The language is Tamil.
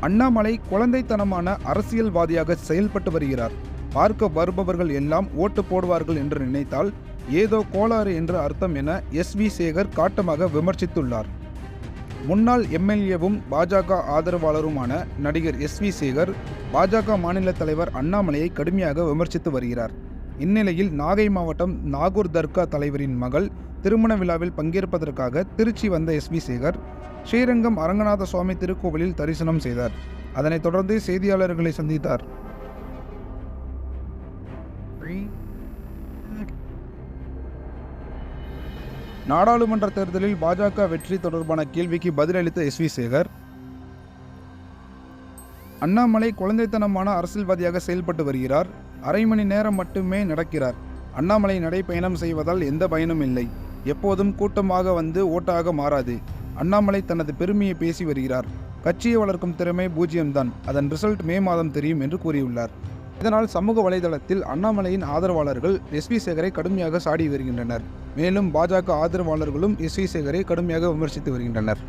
அண்ணாமலை குழந்தைத்தனமான அரசியல்வாதியாக செயல்பட்டு வருகிறார். பார்க்க வருபவர்கள் எல்லாம் ஓட்டு போடுவார்கள் என்று நினைத்தால் ஏதோ கோளாறு என்று அர்த்தம் என எஸ்.வி. சேகர் காட்டமாக விமர்சித்துள்ளார். முன்னாள் எம்எல்ஏவும் பாஜக ஆதரவாளருமான நடிகர் எஸ்.வி. சேகர் பாஜக மாநில தலைவர் அண்ணாமலையை கடுமையாக விமர்சித்து வருகிறார். இந்நிலையில் நாகை மாவட்டம் நாகூர் தர்கா தலைவரின் மகள் திருமண விழாவில் பங்கேற்பதற்காக திருச்சி வந்த எஸ்.வி. சேகர் ஸ்ரீரங்கம் அரங்கநாத சுவாமி திருக்கோவிலில் தரிசனம் செய்தார். அதனைத் தொடர்ந்து செய்தியாளர்களை சந்தித்தார். நாடாளுமன்ற தேர்தலில் பாஜக வெற்றி தொடர்பான கேள்விக்கு பதிலளித்த எஸ்.வி. சேகர், அண்ணாமலை குழந்தைத்தனமான அரசியல்வாதியாக செயல்பட்டு வருகிறார். அரை மணி நேரம் மட்டுமே நடக்கிறார். அண்ணாமலை நடைப்பயணம் செய்வதால் எந்த பயனும் இல்லை. எப்போதும் கூட்டமாக வந்து ஓட்டாக மாறாது. அண்ணாமலை தனது பெருமையை பேசி வருகிறார். கட்சியை வளர்க்கும் திறமை பூஜ்ஜியம்தான். அதன் ரிசல்ட் மே மாதம் தெரியும் என்று கூறியுள்ளார். இதனால் சமூக வலைதளத்தில் அண்ணாமலையின் ஆதரவாளர்கள் எஸ்.வி. சேகரை கடுமையாக சாடி வருகின்றனர். மேலும் பாஜக ஆதரவாளர்களும் எஸ்.வி. சேகரை கடுமையாக விமர்சித்து வருகின்றனர்.